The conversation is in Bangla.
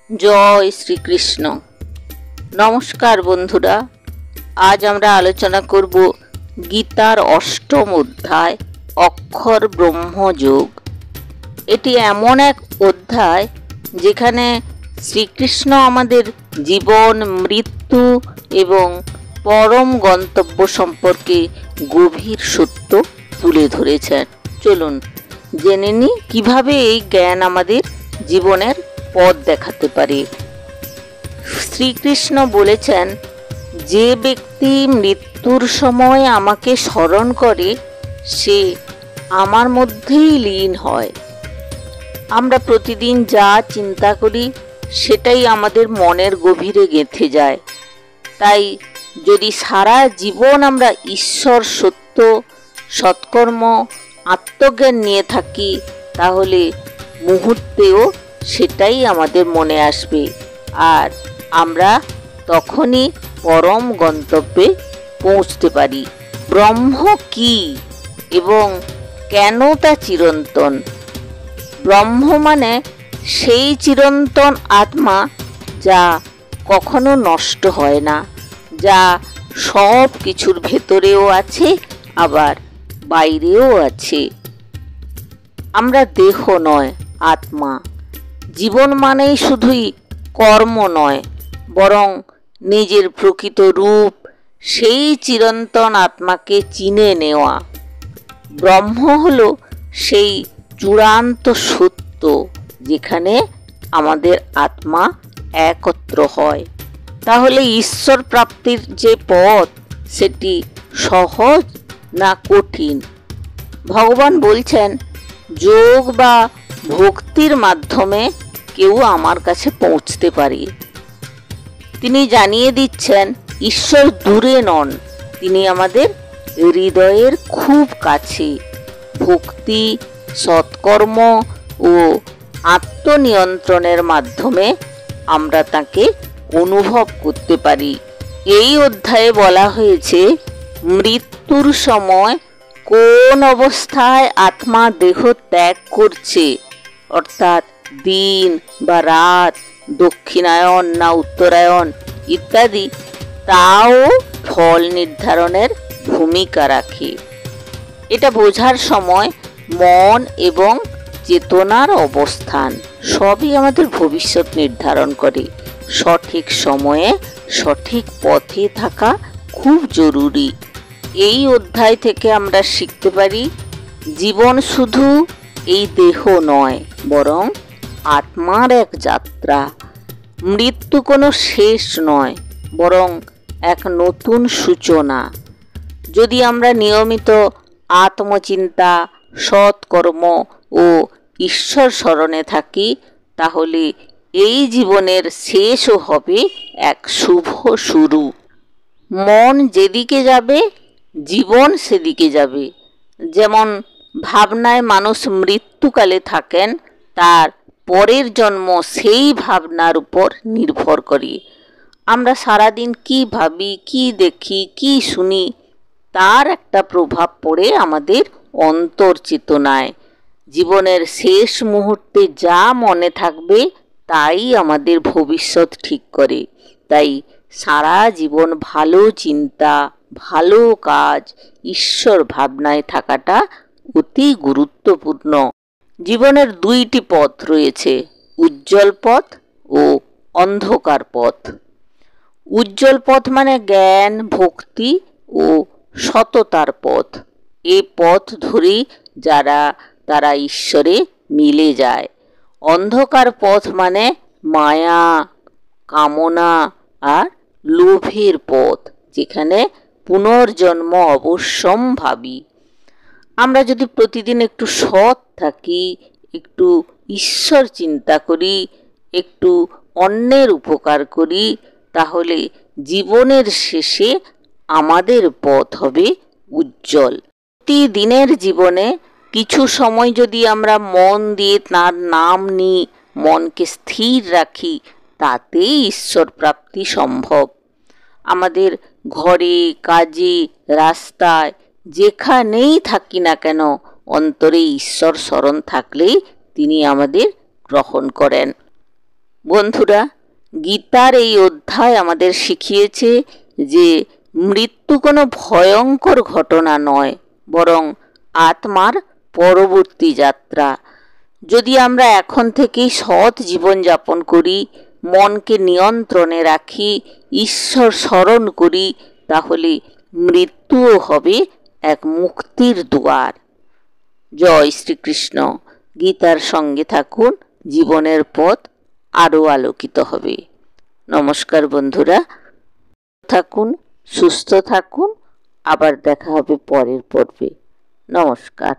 জয় শ্রীকৃষ্ণ। নমস্কার বন্ধুরা, আজ আমরা আলোচনা করব গীতার অষ্টম অধ্যায় অক্ষর ব্রহ্মযোগ। এটি এমন এক অধ্যায় যেখানে শ্রীকৃষ্ণ আমাদের জীবন, মৃত্যু এবং পরম গন্তব্য সম্পর্কে গভীর সত্য তুলে ধরেছেন। চলুন জেনে নিই কিভাবে এই জ্ঞান আমাদের জীবনের পথ দেখাতে পারে। শ্রীকৃষ্ণ বলেছেন, যে ব্যক্তি মৃত্যুর সময় আমাকে স্মরণ করে সে আমার মধ্যেই লীন হয়। আমরা প্রতিদিন যা চিন্তা করি সেটাই আমাদের মনের গভীরে গেঁথে যায়। তাই যদি সারা জীবন আমরা ঈশ্বর, সত্য, সৎকর্ম, আত্মজ্ঞান নিয়ে থাকি তাহলে মুহূর্তেও সেটাই আমাদের মনে আসবে, আর আমরা তখনই পরম গন্তব্যে পৌঁছতে পারি। ব্রহ্ম কি এবং কেন তা চিরন্তন? ব্রহ্ম মানে সেই চিরন্তন আত্মা যা কখনো নষ্ট হয় না, যা সব কিছুর ভেতরেও আছে আবার বাইরেও আছে। আমরা দেহ নয়, আত্মা। জীবন মানেই শুধুই কর্ম নয়, বরং নিজের প্রকৃত রূপ, সেই চিরন্তন আত্মাকে চিনে নেওয়া। ব্রহ্ম হলো সেই চূড়ান্ত সত্য যেখানে আমাদের আত্মা একত্র হয়। তাহলে ঈশ্বর প্রাপ্তির যে পথ, সেটি সহজ না কঠিন? ভগবান বলছেন, যোগ বা ভক্তির মাধ্যমে কেউ আমার কাছে পৌঁছতে পারে। তিনি জানিয়ে দিচ্ছেন, ঈশ্বর দূরে নন, তিনি আমাদের হৃদয়ের খুব কাছে। ভক্তি, সৎকর্ম ও আত্মনিয়ন্ত্রণের মাধ্যমে আমরা তাকে অনুভব করতে পারি। এই অধ্যায়ে বলা হয়েছে, মৃত্যুর সময় কোন অবস্থায় আত্মা দেহ ত্যাগ করছে, অর্থাৎ দিন বা রাত, দক্ষিণায়ন না উত্তরায়ণ ইত্যাদি, তাও ফল নির্ধারণের ভূমিকা রাখে। এটা বোঝার সময় মন এবং চেতনার অবস্থান সবই আমাদের ভবিষ্যৎ নির্ধারণ করে। সঠিক সময়ে সঠিক পথে থাকা খুব জরুরি। এই অধ্যায় থেকে আমরা শিখতে পারি, জীবন শুধু এই দেহ নয়, বরং আত্মার এক যাত্রা। মৃত্যু কোনো শেষ নয়, বরং এক নতুন সূচনা। যদি আমরা নিয়মিত আত্মচিন্তা, সৎকর্ম ও ঈশ্বর স্মরণে থাকি তাহলে এই জীবনের শেষও হবে এক শুভ শুরু। মন যেদিকে যাবে জীবন সেদিকে যাবে। যেমন ভাবনায় মানুষ মৃত্যুকালে থাকেন, তার পরের জন্ম সেই ভাবনার উপর নির্ভর করে। আমরা সারাদিন কি ভাবি, কি দেখি, কি শুনি, তার একটা প্রভাব পড়ে আমাদের অন্তর চেতনায়। জীবনের শেষ মুহূর্তে যা মনে থাকবে তাই আমাদের ভবিষ্যৎ ঠিক করে। তাই সারা জীবন ভালো চিন্তা, ভালো কাজ, ঈশ্বর ভাবনায় থাকাটা অতি গুরুত্বপূর্ণ। জীবনের দুইটি পথ রয়েছে, উজ্জ্বল পথ ও অন্ধকার পথ। উজ্জ্বল পথ মানে জ্ঞান, ভক্তি ও সততার পথ। এ পথ ধরেই তারা ঈশ্বরে মিলে যায়। অন্ধকার পথ মানে মায়া, কামনা আর লোভের পথ, যেখানে পুনর্জন্ম অবশ্যম্ভাবী। আমরা যদি প্রতিদিন একটু সৎ থাকি, একটু ঈশ্বর চিন্তা করি, একটু অন্যের উপকার করি, তাহলে জীবনের শেষে আমাদের পথ হবে উজ্জ্বল। প্রতিদিনের জীবনে কিছু সময় যদি আমরা মন দিয়ে তার নাম নিই, মনকে স্থির রাখি, তাতেই ঈশ্বর প্রাপ্তি সম্ভব। আমাদের ঘরে, কাজে, রাস্তায়, যেখানেই থাকি না কেন, অন্তরে ঈশ্বর স্মরণ থাকলেই তিনি আমাদের গ্রহণ করেন। বন্ধুরা, গীতার এই অধ্যায় আমাদের শিখিয়েছে যে মৃত্যু কোনো ভয়ঙ্কর ঘটনা নয়, বরং আত্মার পরবর্তী যাত্রা। যদি আমরা এখন থেকেই সৎ জীবনযাপন করি, মনকে নিয়ন্ত্রণে রাখি, ঈশ্বর স্মরণ করি, তাহলে মৃত্যুও হবে এক মুক্তির দুয়ার। জয় শ্রীকৃষ্ণ। গীতার সঙ্গে থাকুন, জীবনের পথ আরও আলোকিত হবে। নমস্কার বন্ধুরা, থাকুন, সুস্থ থাকুন, আবার দেখা হবে পরের পর্বে। নমস্কার।